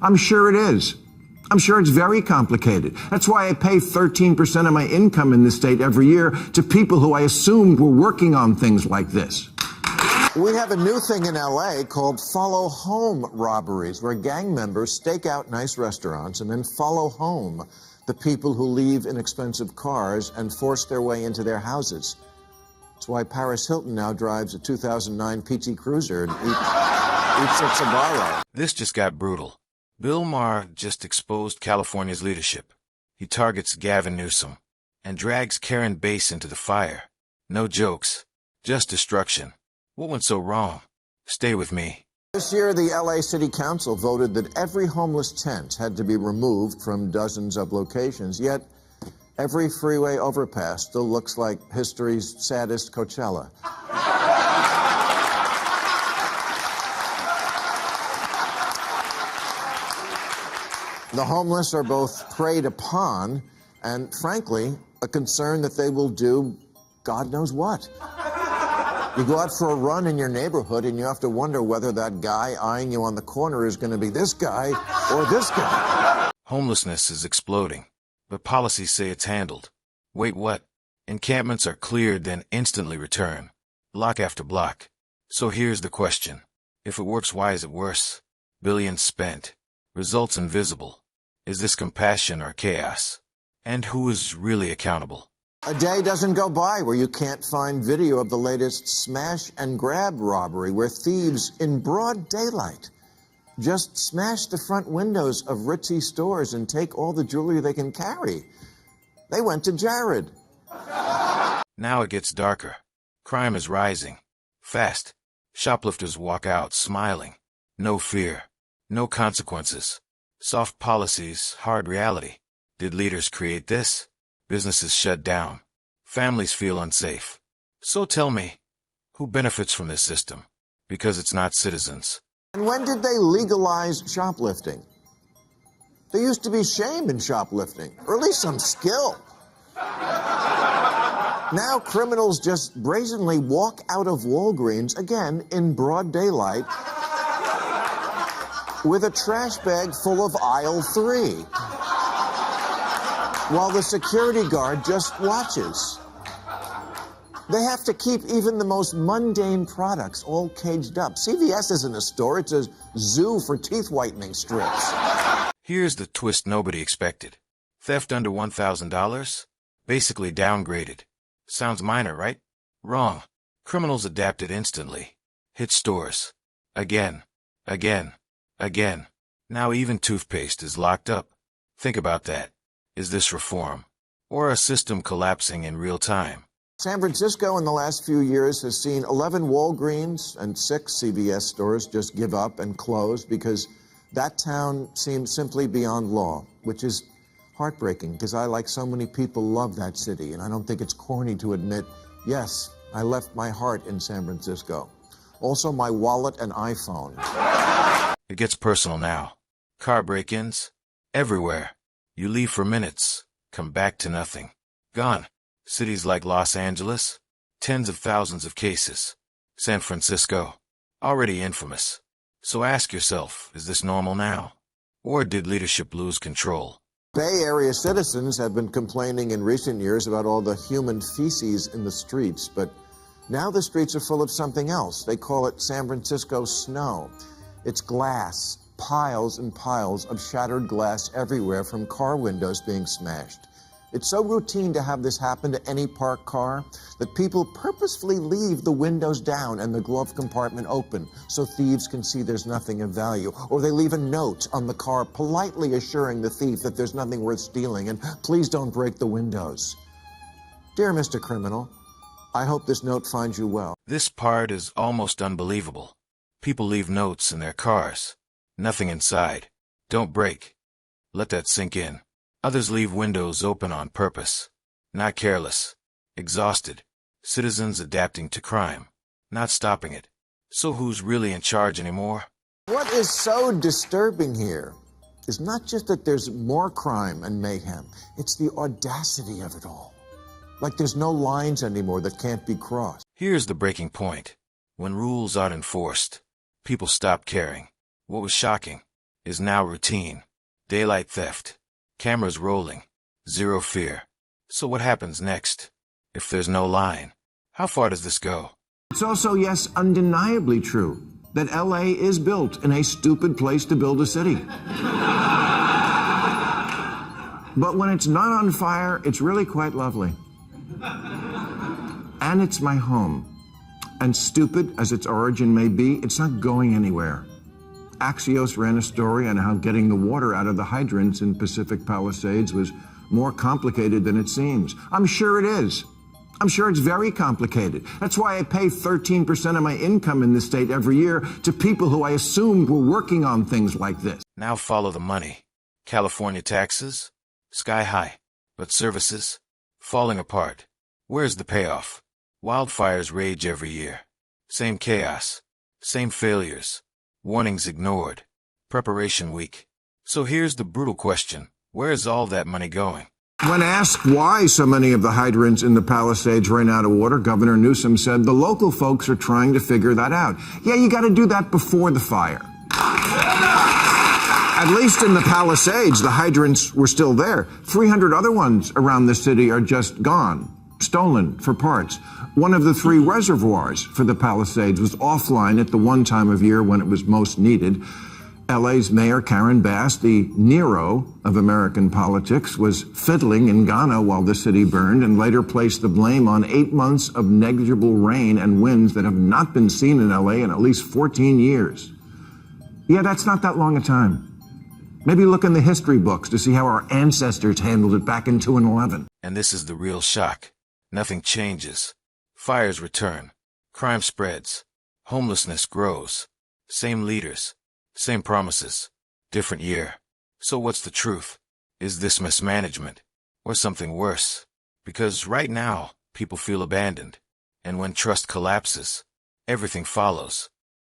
I'm sure it is. I'm sure it's very complicated. That's why I pay 13% of my income in this state every year to people who I assumed were working on things like this. We have a new thing in L.A. called follow home robberies, where gang members stake out nice restaurants and then follow home the people who leave in expensive cars and force their way into their houses. That's why Paris Hilton now drives a 2009 PT Cruiser and eats at Sbarro. This just got brutal. Bill Maher just exposed California's leadership. He targets Gavin Newsom and drags Karen Bass into the fire. No jokes, just destruction. What went so wrong? Stay with me. This year, the L.A. City Council voted that every homeless tent had to be removed from dozens of locations. Yet, every freeway overpass still looks like history's saddest Coachella. The homeless are both preyed upon and, frankly, a concern that they will do God knows what. You go out for a run in your neighborhood and you have to wonder whether that guy eyeing you on the corner is going to be this guy or this guy. Homelessness is exploding, but policies say it's handled. Wait, what? Encampments are cleared, then instantly return, block after block. So here's the question. If it works, why is it worse? Billions spent. Results invisible. Is this compassion or chaos? And who is really accountable? A day doesn't go by where you can't find video of the latest smash and grab robbery, where thieves in broad daylight just smash the front windows of ritzy stores and take all the jewelry they can carry. They went to Jared. Now it gets darker. Crime is rising. Fast. Shoplifters walk out smiling. No fear. No consequences. Soft policies, hard reality. Did leaders create this? Businesses shut down. Families feel unsafe. So tell me, who benefits from this system? Because it's not citizens. And when did they legalize shoplifting? There used to be shame in shoplifting, or at least some skill. Now criminals just brazenly walk out of Walgreens, again in broad daylight, with a trash bag full of aisle 3. While the security guard just watches. They have to keep even the most mundane products all caged up. CVS isn't a store, it's a zoo for teeth whitening strips. Here's the twist nobody expected. Theft under $1,000? Basically downgraded. Sounds minor, right? Wrong. Criminals adapted instantly. Hit stores. Again. Again. Again. Now even toothpaste is locked up. Think about that. Is this reform? Or a system collapsing in real time? San Francisco in the last few years has seen 11 Walgreens and 6 CVS stores just give up and close because that town seems simply beyond law, which is heartbreaking because I, like so many people, love that city, and I don't think it's corny to admit, yes, I left my heart in San Francisco. Also my wallet and iPhone. It gets personal now. Car break-ins? Everywhere. You leave for minutes, come back to nothing. Gone. Cities like Los Angeles, tens of thousands of cases. San Francisco, already infamous. So ask yourself, is this normal now? Or did leadership lose control? Bay Area citizens have been complaining in recent years about all the human feces in the streets, but now the streets are full of something else. They call it San Francisco snow. It's glass. Piles and piles of shattered glass everywhere from car windows being smashed. It's so routine to have this happen to any parked car that people purposefully leave the windows down and the glove compartment open so thieves can see there's nothing of value. Or they leave a note on the car politely assuring the thief that there's nothing worth stealing and please don't break the windows. Dear Mr. Criminal, I hope this note finds you well. This part is almost unbelievable. People leave notes in their cars. Nothing inside. Don't break. Let that sink in. Others leave windows open on purpose. Not careless. Exhausted. Citizens adapting to crime. Not stopping it. So who's really in charge anymore? What is so disturbing here is not just that there's more crime and mayhem. It's the audacity of it all. Like there's no lines anymore that can't be crossed. Here's the breaking point. When rules aren't enforced, people stop caring. What was shocking? is now routine. Daylight theft. Cameras rolling. Zero fear. So what happens next? If there's no line, how far does this go? It's also, yes, undeniably true that LA is built in a stupid place to build a city. But when it's not on fire, it's really quite lovely. And it's my home. And stupid as its origin may be, it's not going anywhere. Axios ran a story on how getting the water out of the hydrants in Pacific Palisades was more complicated than it seems. I'm sure it is. I'm sure it's very complicated. That's why I pay 13% of my income in this state every year to people who I assumed were working on things like this. Now follow the money. California taxes? Sky high. But services? Falling apart. Where's the payoff? Wildfires rage every year. Same chaos. Same failures. Warnings ignored. Preparation weak. So here's the brutal question. Where's all that money going? When asked why so many of the hydrants in the Palisades ran out of water, Governor Newsom said the local folks are trying to figure that out. Yeah, you got to do that before the fire. At least in the Palisades, the hydrants were still there. 300 other ones around the city are just gone, stolen for parts. One of the 3 reservoirs for the Palisades was offline at the one time of year when it was most needed. LA's Mayor Karen Bass, the Nero of American politics, was fiddling in Ghana while the city burned and later placed the blame on 8 months of negligible rain and winds that have not been seen in LA in at least 14 years. Yeah, that's not that long a time. Maybe look in the history books to see how our ancestors handled it back in 2011. And this is the real shock. Nothing changes. Fires return. Crime spreads. Homelessness grows. Same leaders. Same promises. Different year. So what's the truth? Is this mismanagement? Or something worse? Because right now, people feel abandoned. And when trust collapses, everything follows.